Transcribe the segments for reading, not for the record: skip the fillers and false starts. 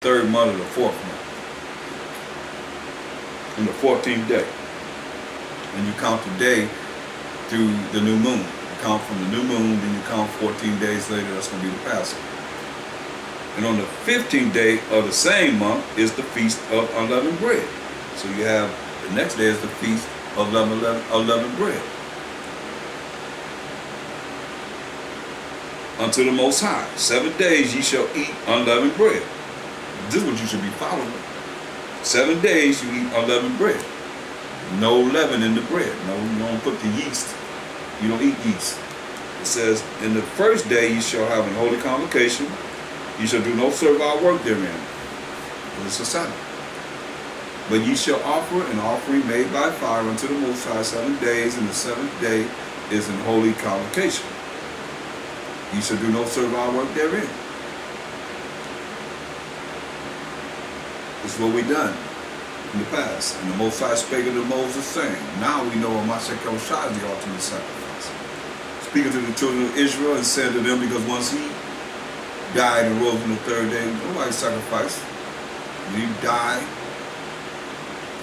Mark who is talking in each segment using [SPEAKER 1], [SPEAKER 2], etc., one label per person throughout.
[SPEAKER 1] third month of the fourth month, on the 14th day. And you count the day through the new moon. You count from the new moon, then you count 14 days later, that's going to be the Passover. And on the 15th day of the same month is the Feast of Unleavened Bread. So you have, the next day is the Feast of Unleavened Bread. Unto the Most High. 7 days ye shall eat unleavened bread. This is what you should be following. 7 days you eat unleavened bread. No leaven in the bread. No, you don't put the yeast. You don't eat yeast. It says, in the first day ye shall have an holy convocation. Ye shall do no servile work therein. It's a Sabbath. But ye shall offer an offering made by fire unto the Most High 7 days, and the 7th day is an holy convocation. Ye shall do no servile work therein. This is what we done in the past. And the Most High spake unto Moses, saying, now we know Mashiach Yahushua is the ultimate sacrifice. Speaking to the children of Israel and said to them, because once he died and rose on the third day, nobody sacrificed. When he died,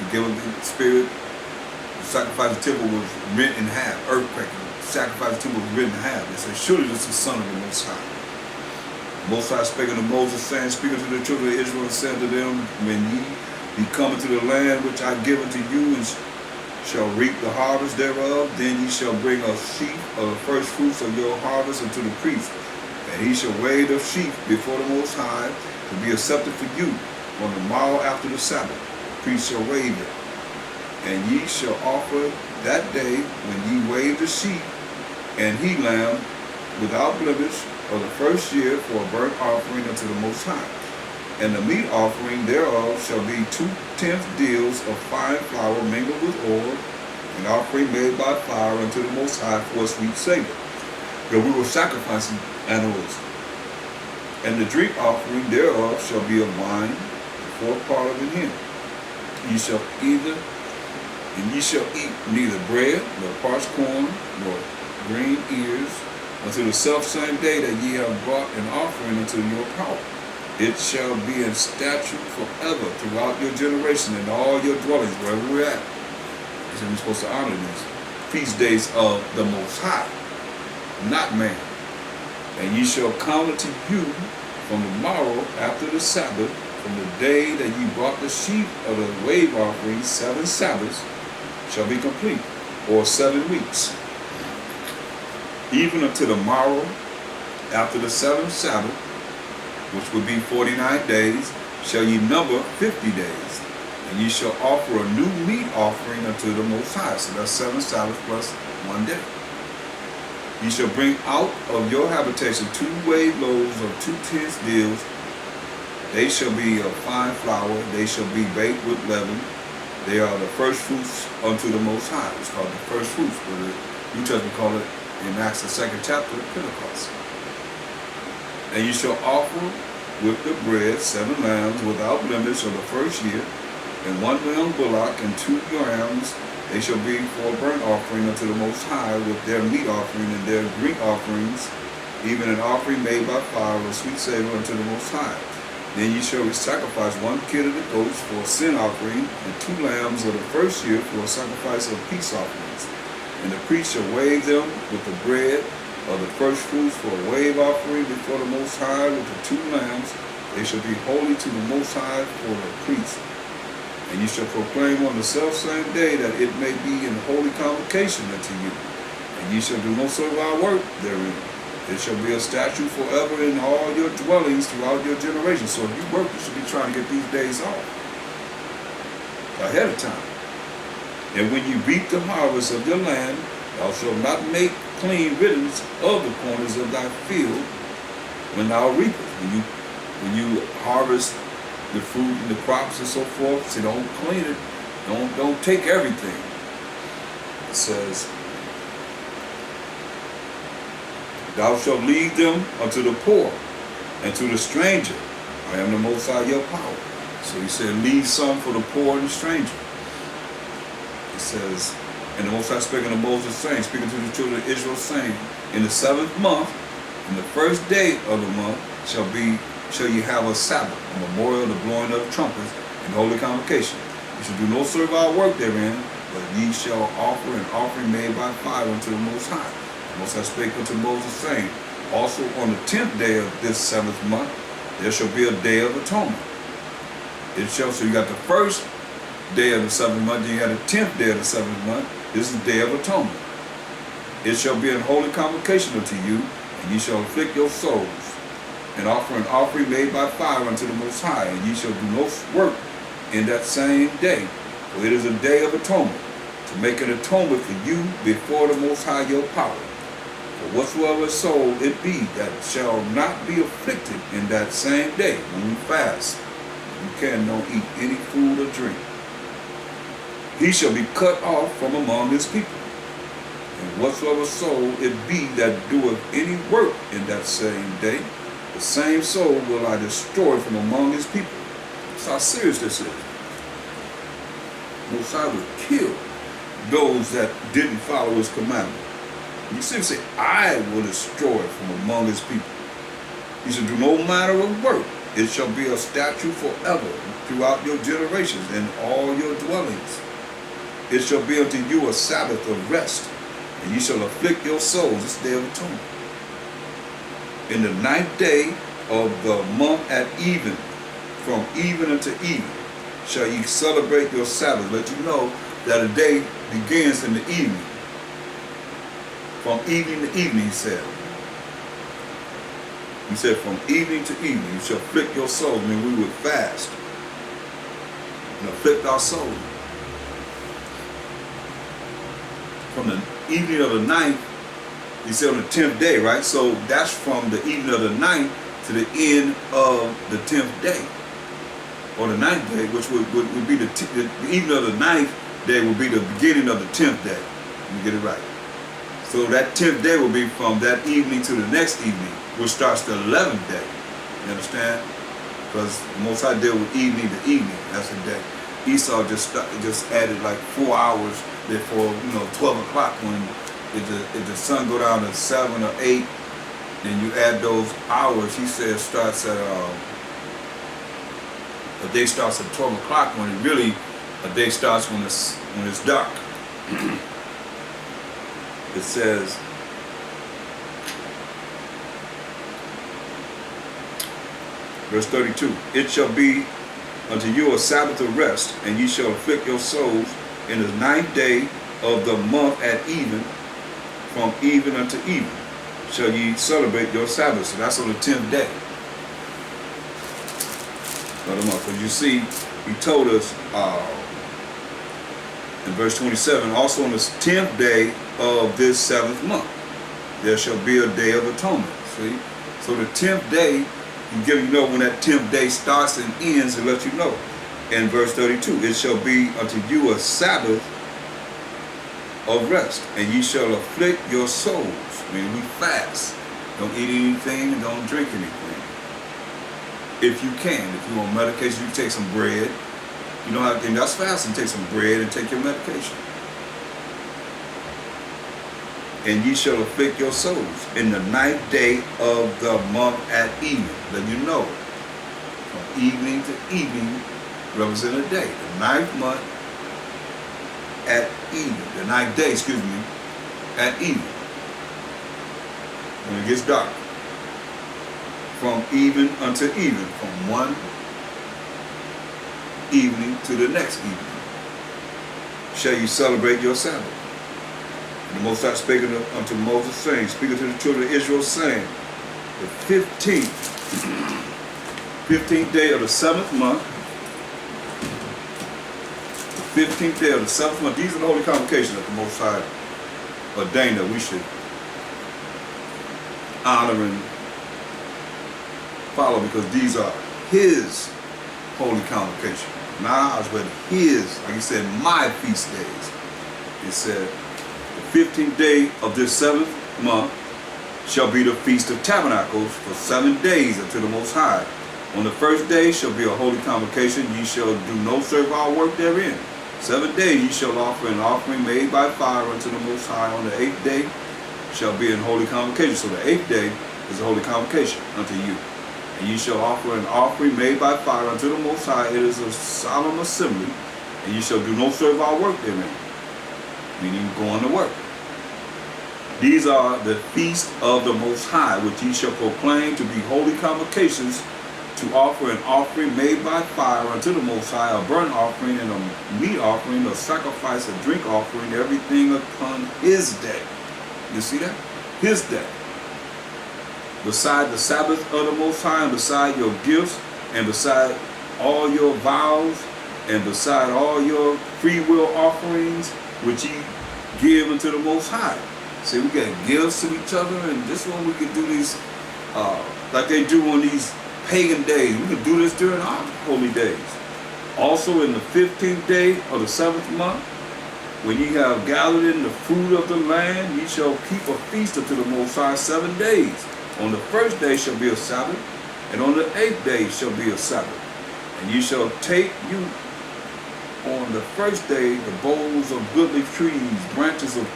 [SPEAKER 1] he gave up the spirit. The sacrifice of the temple was rent in half, earthquake. The sacrifice of the temple was rent in half. They said, surely this is the Son of the Most High. The Most High spake unto Moses, saying, speaking to the children of Israel, and said to them, when ye be come into the land which I give unto you, and shall reap the harvest thereof, then ye shall bring a sheaf of the first fruits of your harvest unto the priest. And he shall wave the sheaf before the Most High to be accepted for you on the morrow after the Sabbath. The priest shall wave it. And ye shall offer that day when ye wave the sheep and he lamb without blemish of the first year for a burnt offering unto the Most High. And the meat offering thereof shall be 2/10 deals of fine flour mingled with oil, an offering made by fire unto the Most High for a sweet savor. Because we were sacrificing animals. And the drink offering thereof shall be of wine, the fourth part of an hin. Ye shall eat neither bread, nor parched corn, nor green ears, until the selfsame day that ye have brought an offering unto your power. It shall be in statute forever throughout your generation and all your dwellings, wherever we're at. So we're supposed to honor these feast days of the Most High, not man. And ye shall count unto you from the morrow after the Sabbath, from the day that ye brought the sheep of the wave offering, 7 Sabbaths shall be complete, or 7 weeks. Even unto the morrow after the 7th Sabbath, which would be 49 days, shall ye number 50 days. And ye shall offer a new meat offering unto the Most High. So that's 7 Sabbaths plus 1 day. Ye shall bring out of your habitation 2 wave loaves of 2/10 deals. They shall be of fine flour. They shall be baked with leaven. They are the first fruits unto the Most High. It's called the first fruits, but the New Testament call it in Acts the 2nd chapter, Pentecost. And you shall offer with the bread 7 lambs without blemish of the first year, and 1 young bullock and 2 rams. They shall be for a burnt offering unto the Most High, with their meat offering and their drink offerings, even an offering made by fire of a sweet savor unto the Most High. Then ye shall sacrifice 1 kid of the goats for a sin offering, and 2 lambs of the first year for a sacrifice of peace offerings. And the priest shall wave them with the bread of the first fruits for a wave offering before the Most High with the 2 lambs. They shall be holy to the Most High for the priest. And you shall proclaim on the selfsame day that it may be in holy convocation unto you. And ye shall do no servile work therein. It shall be a statute forever in all your dwellings throughout your generations. So if you work, you should be trying to get these days off ahead of time. And when you reap the harvest of your land, thou shalt not make clean riddance of the corners of thy field when thou reapest. When you harvest the fruit and the crops and so forth, so don't clean it. Don't take everything. It says, thou shalt lead them unto the poor and to the stranger. I am the Most High your power. So he said, leave some for the poor and the stranger. It says, and the Most High spake unto Moses, saying, speaking to the children of Israel, saying, in the 7th month, in the first day of the month, shall be shall you have a Sabbath, a memorial of the blowing of the trumpets, and holy convocation. You shall do no servile work therein, but ye shall offer an offering made by fire unto the Most High. The Most High spake unto Moses, saying, also on the 10th day of this 7th month, there shall be a day of atonement. It shall, so you got the first day of the 7th month, then you got the 10th day of the 7th month. This is the day of atonement. It shall be an holy convocation unto you, and ye shall afflict your souls, and offer an offering made by fire unto the Most High, and ye shall do no work in that same day. For it is a day of atonement, to make an atonement for you before the Most High your power. For whatsoever soul it be that shall not be afflicted in that same day, when you fast, you cannot eat any food or drink, he shall be cut off from among his people. And whatsoever soul it be that doeth any work in that same day, the same soul will I destroy from among his people. That's how serious this is. Most High will kill those that didn't follow his commandment. You see him say, I will destroy from among his people. He shall do no manner of work. It shall be a statute forever throughout your generations in all your dwellings. It shall be unto you a Sabbath of rest, and ye shall afflict your souls this day of atonement. In the 9th day of the month at even, from even unto even, shall ye celebrate your Sabbath. Let you know that a day begins in the evening. From evening to evening, he said. He said, from evening to evening, you shall afflict your soul. I mean, we would fast and afflict our soul. From the evening of the 9th, he said on the 10th day, right? So that's from the evening of the 9th to the end of the 10th day. Or the 9th day, which would be the evening of the 9th day would be the beginning of the 10th day. Let me get it right. So that 10th day will be from that evening to the next evening, which starts the 11th day. You understand? Because Most High deal with evening to evening. That's the day. Esau just added like 4 hours before 12 o'clock when if the sun go down to 7 or 8, then you add those hours. He says starts at a day starts at 12 o'clock when it really a day starts when it's dark. It says, verse 32, it shall be unto you a Sabbath of rest, and ye shall afflict your souls in the 9th day of the month at even, from even unto even, shall ye celebrate your Sabbath. So that's on the 10th day of the month. Because you see, he told us in verse 27, also on the 10th day of this 7th month, there shall be a day of atonement. See? So the 10th day, you know when that 10th day starts and ends, it lets you know. In verse 32, it shall be unto you a Sabbath of rest, and ye shall afflict your souls. I mean, we fast. Don't eat anything and don't drink anything. If you can. If you're on medication, you take some bread. You don't have to, that's fasting. Take some bread and take your medication. And ye shall afflict your souls in the 9th day of the month at even. Then you know, from evening to evening represent a day. The 9th month at even. The 9th day, at even. When it gets dark. From even unto even. From one evening to the next evening shall you celebrate your Sabbath. And the Most High spake unto Moses, saying, speaking to the children of Israel, saying, the 15th day of the 7th month, the 15th day of the 7th month, these are the holy convocations that the Most High ordained that we should honor and follow, because these are his holy convocation. Not ours, but his, like he said, my feast days. He said, the 15th day of this 7th month shall be the Feast of Tabernacles for 7 days unto the Most High. On the first day shall be a holy convocation. Ye shall do no servile work therein. 7 days ye shall offer an offering made by fire unto the Most High. On the 8th day shall be an holy convocation. So the 8th day is a holy convocation unto you. And ye shall offer an offering made by fire unto the Most High. It is a solemn assembly, and ye shall do no servile work therein, meaning going to work. These are the feast of the Most High, which ye shall proclaim to be holy convocations, to offer an offering made by fire unto the Most High, a burnt offering and a meat offering, a sacrifice, a drink offering, everything upon his day. You see that? His day. Beside the Sabbath of the Most High, and beside your gifts, and beside all your vows, and beside all your free will offerings, which ye give unto the Most High. See, we got gifts to each other, and this one we could do these, like they do on these pagan days. We could do this during our holy days. Also in the 15th day of the 7th month, when ye have gathered in the fruit of the land, ye shall keep a feast unto the Most High 7 days. On the first day shall be a Sabbath, and on the 8th day shall be a Sabbath. And ye shall take you on the first day the boughs of goodly trees, branches of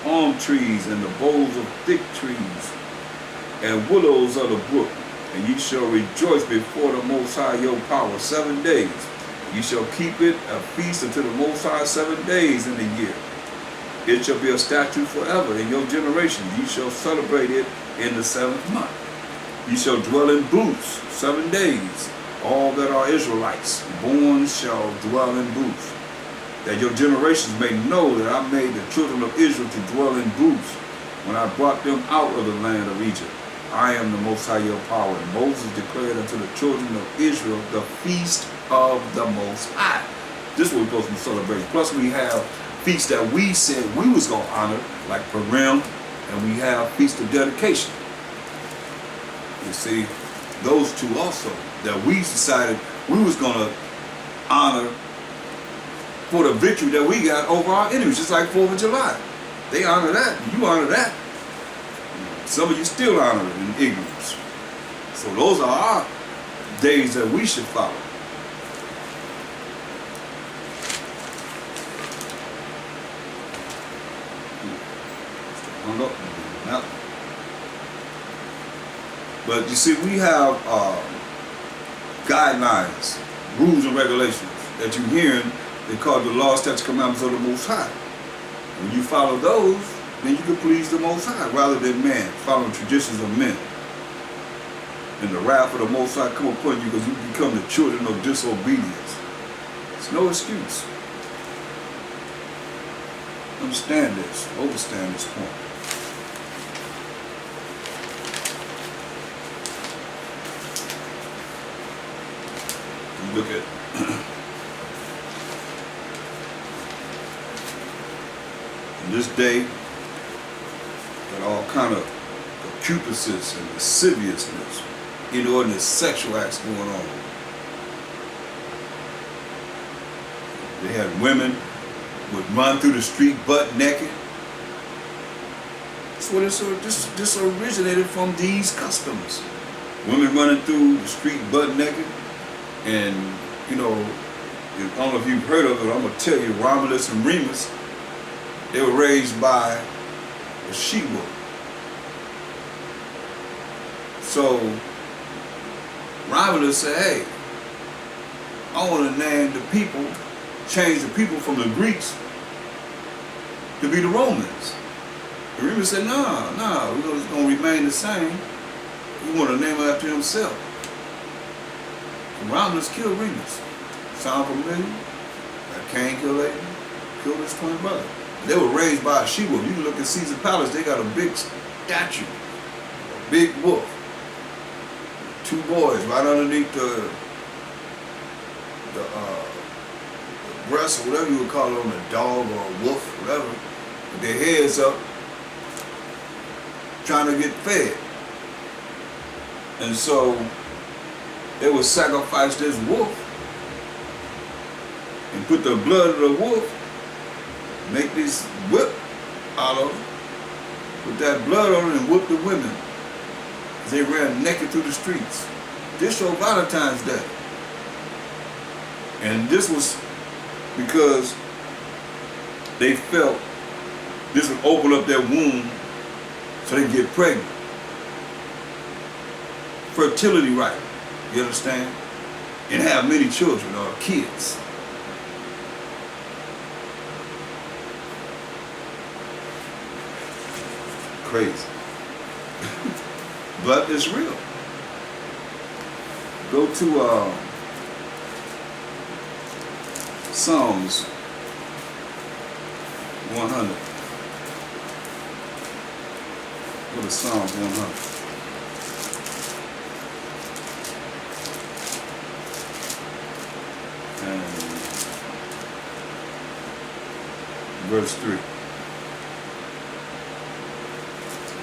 [SPEAKER 1] palm trees, and the boughs of thick trees, and willows of the brook. And ye shall rejoice before the Most High your power 7 days. Ye shall keep it a feast unto the Most High 7 days in the year. It shall be a statute forever in your generations. Ye shall celebrate it in the 7th month. Ye shall dwell in booths 7 days. All that are Israelites born shall dwell in booths, that your generations may know that I made the children of Israel to dwell in booths when I brought them out of the land of Egypt. I am the Most High your power. And Moses declared unto the children of Israel the feast of the Most High. This is what we're supposed to be celebrating. Plus we have feasts that we said we was going to honor, like Purim, and we have Feast of Dedication. You see, those two also, that we decided we was going to honor for the victory that we got over our enemies, just like 4th of July. They honor that, and you honor that. Some of you still honor it in ignorance. So those are our days that we should follow. But you see, we have guidelines, rules and regulations that you're hearing. They call the law, statutes, commandments of the Most High. When you follow those, then you can please the Most High rather than man, following traditions of men. And the wrath of the Most High come upon you because you become the children of disobedience. It's no excuse. Understand this. Understand this point. You look at this day, got all kind of concupiscence and lasciviousness, inordinate sexual acts going on. They had women would run through the street butt naked. That's what this originated from, these customs. Women running through the street butt naked. And, you know, I don't know if you've heard of it, I'm going to tell you, Romulus and Remus, they were raised by a she-wolf. So Romulus said, hey, I want to name the people, change the people from the Greeks to be the Romans. And Remus said, no, we're just going to remain the same. We want to name it after himself. And Romulus killed Remus. Sound familiar? That Cain killed Abel, killed his twin brother. They were raised by a she-wolf. You can look at Caesar Palace, they got a big statue, a big wolf. 2 boys right underneath the breast or whatever you would call it, on a dog or a wolf, whatever, with their heads up, trying to get fed. And so they would sacrifice this wolf and put the blood of the wolf, make this whip out of it, put that blood on it and whip the women as they ran naked through the streets. This showed Valentine's Day. And this was because they felt this would open up their womb so they could get pregnant. Fertility right. You understand? And have many children or kids. Crazy. But it's real. Go to Psalms 100. Go to Psalms 100. And verse 3.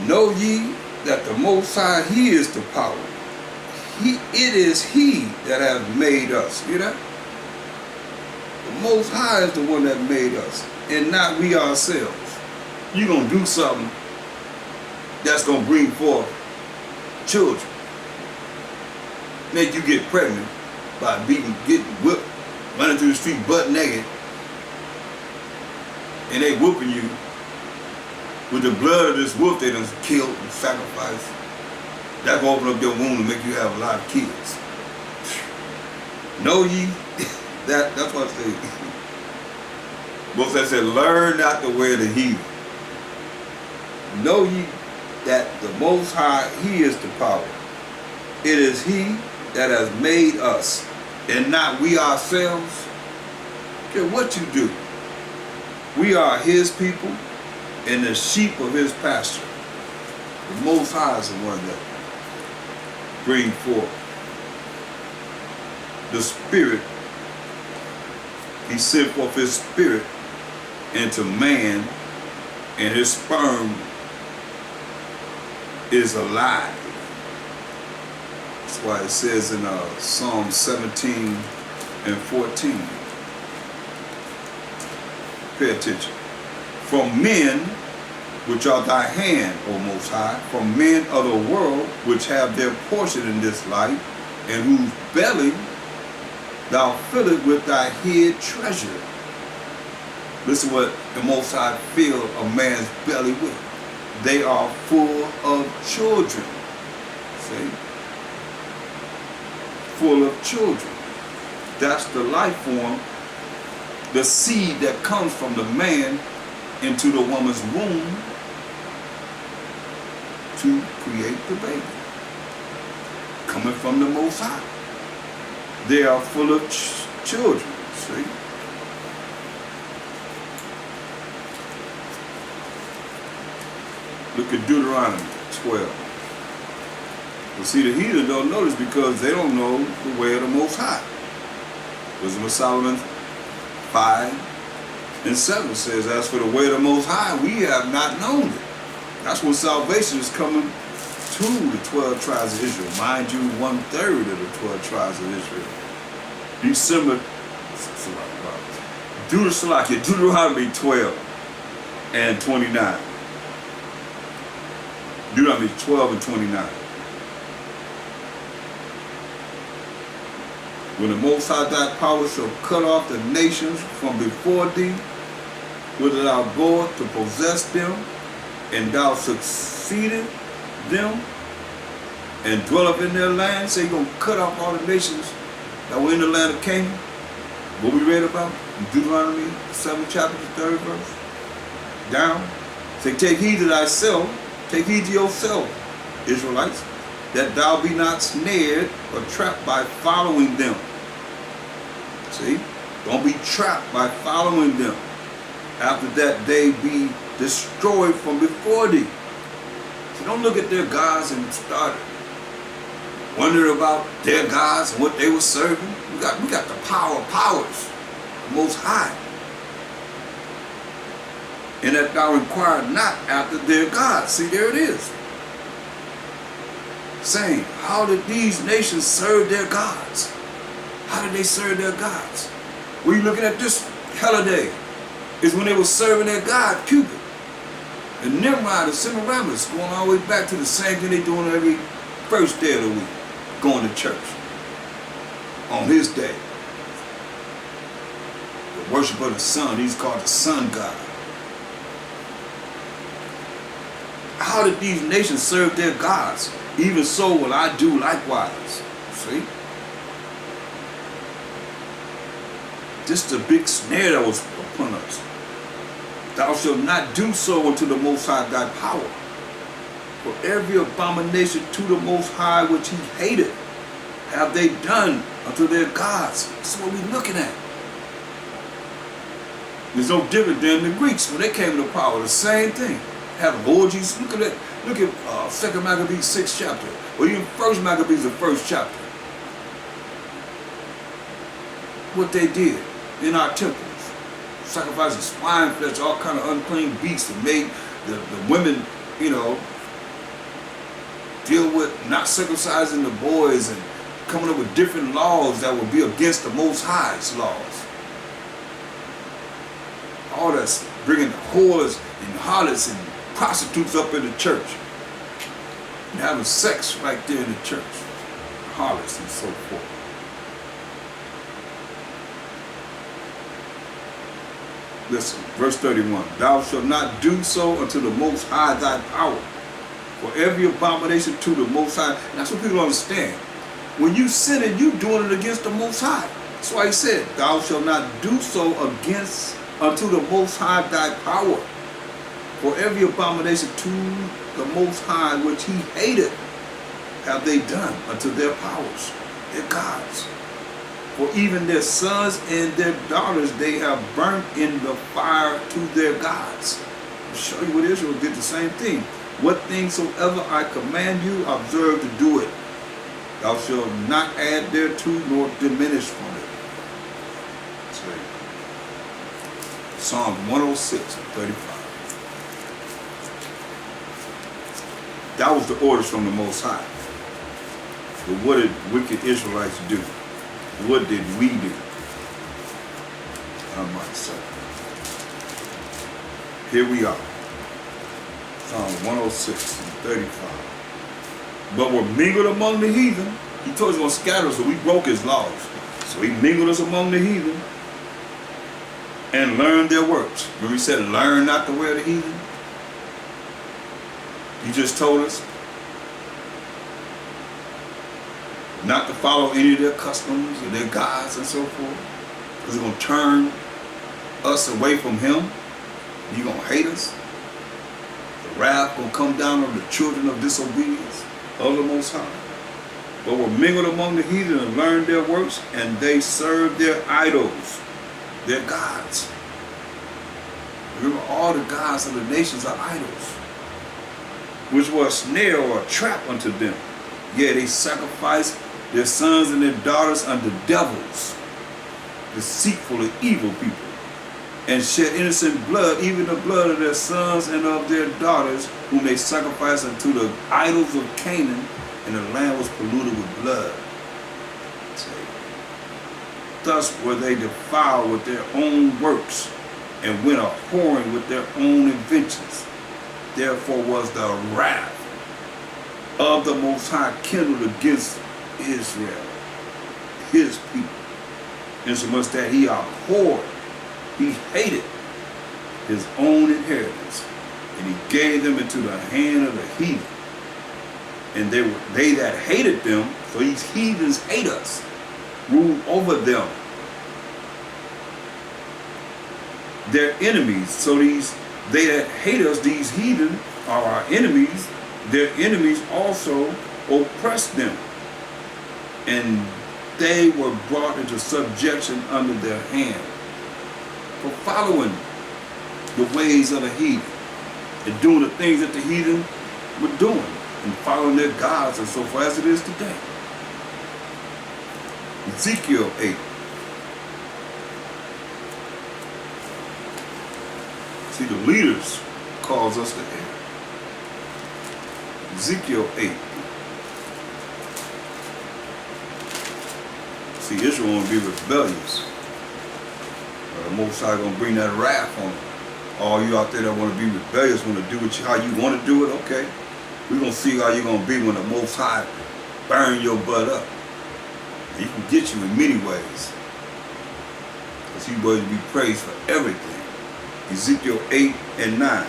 [SPEAKER 1] Know ye that the Most High, He is the power. It is He that has made us. You know? The Most High is the one that made us, and not we ourselves. You're going to do something that's going to bring forth children. Make you get pregnant by getting whipped, running through the street butt naked, and they whooping you with the blood of this wolf they done killed and sacrificed. That will open up your womb and make you have a lot of kids. Know ye that's what I say. Most that said, learn not the way of the heathen. Know ye that the Most High, He is the power. It is He that has made us, and not we ourselves. Okay, what you do? We are His people and the sheep of His pasture. The Most High is the one that bring forth the Spirit. He sent forth His Spirit into man, and His sperm is alive. That's why it says in Psalm 17 and 14. Pay attention. From men which are thy hand, O Most High, from men of the world which have their portion in this life, and whose belly thou fillest with thy hid treasure. Listen what the Most High fill a man's belly with. They are full of children. See? Full of children. That's the life form, the seed that comes from the man into the woman's womb to create the baby. Coming from the Most High. They are full of children, see? Look at Deuteronomy 12. But see, the heathen don't know this because they don't know the way of the Most High. Wisdom of Solomon 5 and 7 says, as for the way of the Most High, we have not known it. That's when salvation is coming to the 12 tribes of Israel. Mind you, 1/3 of the 12 tribes of Israel. Deuteronomy 12 and 29. Deuteronomy 12 and 29. When the Most High thy power shall cut off the nations from before thee, whither thou goest to possess them, and thou succeeded them, and dwell up in their land. So you're going to cut off all the nations that were in the land of Canaan. What we read about in Deuteronomy, the 7th chapter, the 3rd verse. Down. Say, take heed to thyself, take heed to yourself, Israelites, that thou be not snared or trapped by following them. See? Don't be trapped by following them. After that they be destroyed from before thee. So don't look at their gods and start wondering about their gods and what they were serving. We got the power of powers, the Most High. And that thou inquire not after their gods. See, there it is. Saying, how did these nations serve their gods? How did they serve their gods? When you looking at this holiday, is when they were serving their god, Cupid. And Nimrod and Semiramis, going all the way back to the same thing they doing every first day of the week, going to church on his day. The worship of the sun, he's called the sun god. How did these nations serve their gods? Even so will I do likewise. See? This is a big snare that was upon us. Thou shalt not do so unto the Most High thy power. For every abomination to the Most High which he hated have they done unto their gods. That's what we're looking at. There's no different than the Greeks when they came to power. The same thing. Have orgies. Look at that. Look at 2 Maccabees 6th chapter, or even 1 Maccabees the 1st chapter. What they did in our temples, sacrificing swine flesh, all kind of unclean beasts, and made the women, you know, deal with not circumcising the boys and coming up with different laws that would be against the Most High's laws. All that's bringing whores and harlots and prostitutes up in the church and having sex right there in the church, harlots and so forth. Listen, verse 31. Thou shalt not do so unto the Most High thy power. For every abomination to the Most High. And that's what people don't understand. When you sinning, you doing it against the Most High. That's why he said, thou shalt not do so against unto the Most High thy power. For every abomination to the Most High which he hated have they done unto their powers, their gods. For even their sons and their daughters they have burnt in the fire to their gods. I'll show you what Israel did the same thing. What things soever I command you, observe to do it. Thou shalt not add thereto nor diminish from it. Psalm 106 and 35. That was the orders from the Most High. But what did wicked Israelites do? What did we do? I might say. Here we are. Psalm 106 and 35. But were mingled among the heathen. He told us he was going to scatter us, so we broke his laws. So he mingled us among the heathen and learned their works. Remember he said, learn not the way of the heathen? He just told us not to follow any of their customs or their gods and so forth, because he's going to turn us away from him. He's going to hate us. The wrath going to come down on the children of disobedience of the Most High. But were mingled among the heathen and learned their works, and they served their idols, their gods. Remember, all the gods of the nations are idols, which were a snare or a trap unto them. Yea, they sacrificed their sons and their daughters unto devils, deceitful and evil people, and shed innocent blood, even the blood of their sons and of their daughters, whom they sacrificed unto the idols of Canaan, and the land was polluted with blood. Thus were they defiled with their own works, and went a-whoring with their own inventions. Therefore was the wrath of the Most High kindled against Israel, his people, insomuch that he abhorred, he hated his own inheritance, and he gave them into the hand of the heathen. And they that hated them, so these heathens hate us, ruled over them, their enemies. So they that hate us, these heathen, are our enemies. Their enemies also oppressed them, and they were brought into subjection under their hand, for following the ways of the heathen and doing the things that the heathen were doing and following their gods and so forth, as it is today. Ezekiel 8. See, the leaders cause us to err. Ezekiel 8. See, Israel want to be rebellious. The Most High going to bring that wrath on them. All you out there that want to be rebellious, want to do it how you want to do it, okay. We're going to see how you're going to be when the Most High burn your butt up. And he can get you in many ways, because he's worthy to be praised for everything. Ezekiel 8 and 9.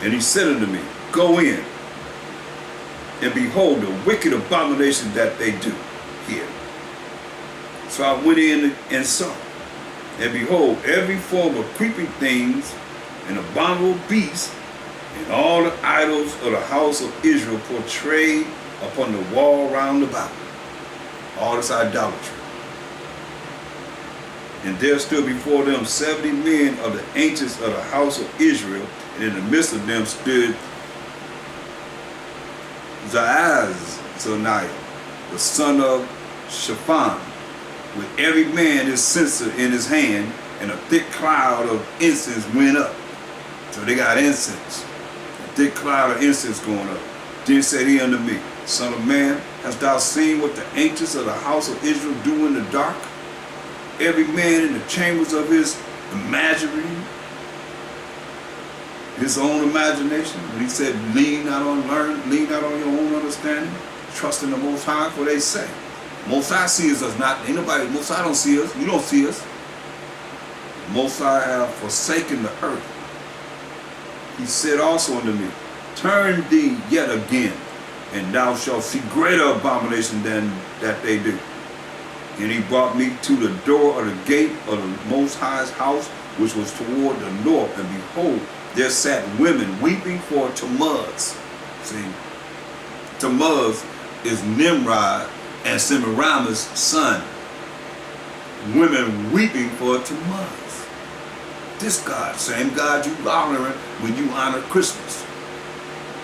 [SPEAKER 1] And he said unto me, go in, and behold the wicked abomination that they do here. So I went in and saw. And behold, every form of creeping things and abominable beasts and all the idols of the house of Israel portrayed upon the wall round about. All this idolatry. And there stood before them 70 men of the ancients of the house of Israel, and in the midst of them stood Jaazaniah, the son of Shaphan, with every man his censer in his hand, and a thick cloud of incense went up. So they got incense, a thick cloud of incense going up. Then said he unto me, Son of man, hast thou seen what the ancients of the house of Israel do in the dark? Every man in the chambers of his imaginary, his own imagination. When he said, lean not on your own understanding, trust in the Most High, for they say. Most High sees us not. Ain't nobody, Most High don't see us. You don't see us. Most High have forsaken the earth. He said also unto me, turn thee yet again, and thou shalt see greater abomination than that they do. And he brought me to the door of the gate of the Most High's house, which was toward the north. And behold, there sat women weeping for Tammuz. See, Tammuz is Nimrod and Semiramis' son. Women weeping for Tammuz. This God, same God you honoring when you honor Christmas.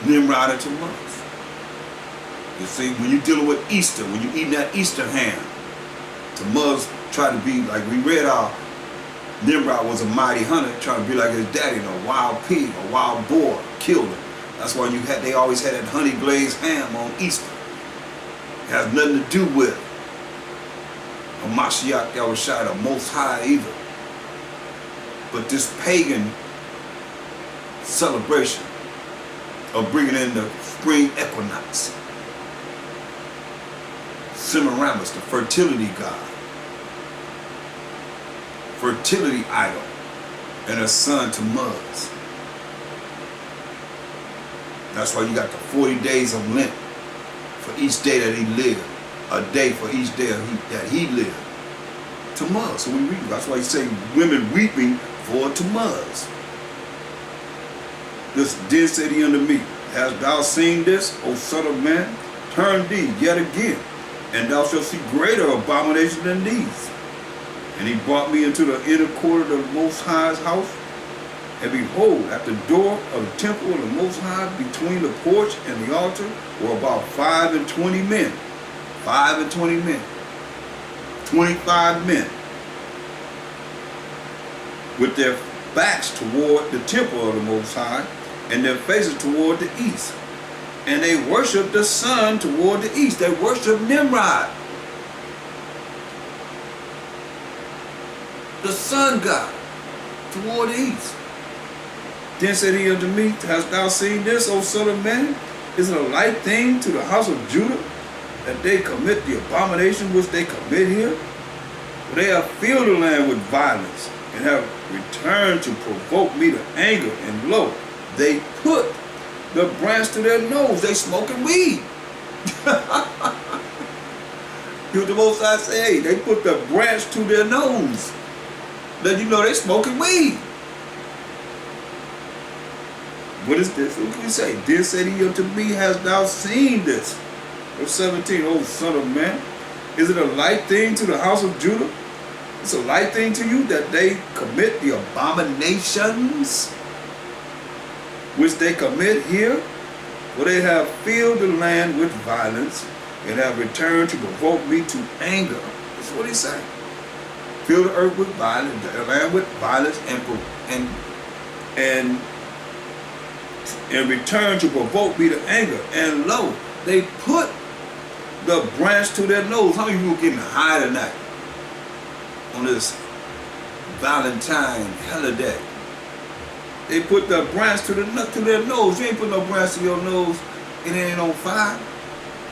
[SPEAKER 1] Nimrod and Tammuz. You see, when you're dealing with Easter, when you're eating that Easter ham, Tammuz tried to be like, we read our Nimrod was a mighty hunter trying to be like his daddy, a wild pig, a wild boar, killed him. That's why they always had that honey glazed ham on Easter. It has nothing to do with a Mashiach Yahushua, the Most High either. But this pagan celebration of bringing in the spring equinox. Semiramis, the fertility god, fertility idol, and her son Tammuz. That's why you got the 40 days of Lent for each day that he lived, a day for each day that he lived. Tammuz. So we read. That's why he say women weeping for Tammuz. Then said he unto me, hast thou seen this, O son of man? Turn thee yet again, and thou shalt see greater abomination than these. And he brought me into the inner court of the Most High's house. And behold, at the door of the temple of the Most High, between the porch and the altar, were about 25 men. 25 men. 25 men. With their backs toward the temple of the Most High, and their faces toward the east. And they worshiped the sun toward the east. They worshiped Nimrod, the sun god, toward the east. Then said he unto me, hast thou seen this, O son of man? Is it a light thing to the house of Judah that they commit the abomination which they commit here? For they have filled the land with violence, and have returned to provoke me to anger, and lo, they put the branch to their nose. They smoking weed. You know the Most High say, hey, they put the branch to their nose. Then you know they smoking weed. What is this? What can we say? Then said he unto me, hast thou seen this? Verse 17, O son of man, is it a light thing to the house of Judah? It's a light thing to you that they commit the abominations which they commit here? For they have filled the land with violence, and have returned to provoke me to anger. That's what he's saying. Fill the earth with violence, the land with violence, and return to provoke me to anger. And lo, they put the branch to their nose. How many people getting high tonight on this Valentine holiday? They put the branch to their nose. You ain't put no branch to your nose, it ain't on fire.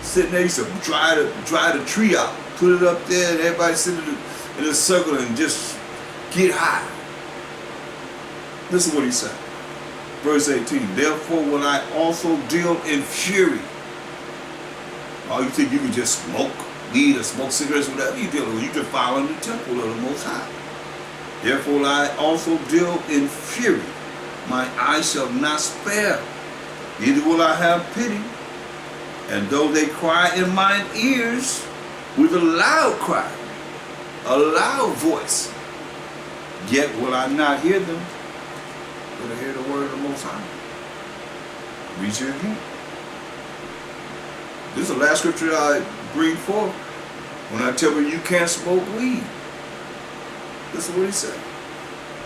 [SPEAKER 1] Sitting there, you should dry the tree out, put it up there, and everybody sit in a circle and just get high. Listen to what he said. Verse 18, therefore will I also deal in fury. Oh, you think you can just smoke weed or smoke cigarettes, whatever you deal with? You can follow in the temple of the Most High. Therefore will I also deal in fury. My eye shall not spare, neither will I have pity. And though they cry in mine ears with a loud cry, a loud voice, yet will I not hear them. Will I hear the word of the Most High? Read you again. This is the last scripture I bring forth when I tell you you can't smoke weed. This is what he said.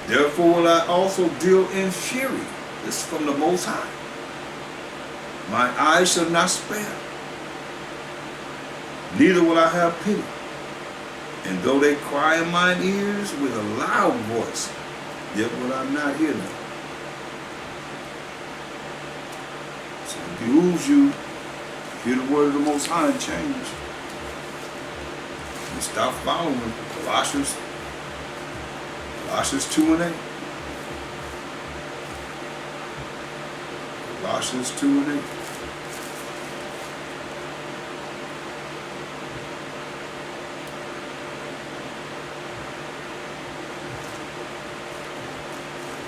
[SPEAKER 1] Therefore will I also deal in fury. This is from the Most High. My eyes shall not spare, neither will I have pity. And though they cry in mine ears with a loud voice, yet will I not hear them. So it behooves you to hear the word of the Most High and change. And stop following Colossians 2 and 8. Colossians 2 and 8.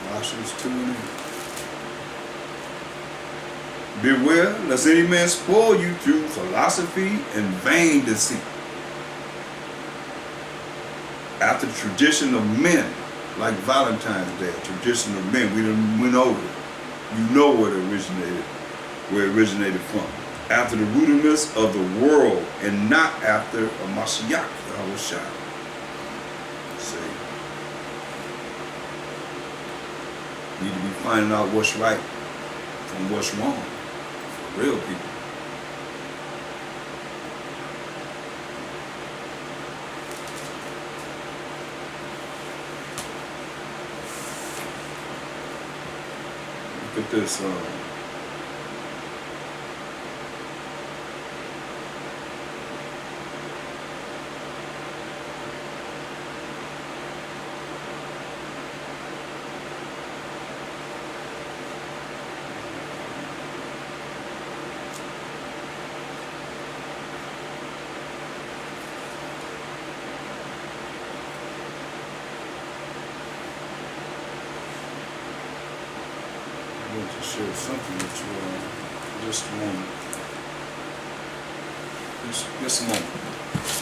[SPEAKER 1] Colossians 2 and 8. Beware lest any man spoil you through philosophy and vain deceit, after the tradition of men, like Valentines Day, tradition of men. We know it. You know where it originated from. After the rudiments of the world, and not after a Mashiach, Yahushua. See, need to be finding out what's right from what's wrong for real people. Look at this. I want to share something with you just a moment. Just a moment.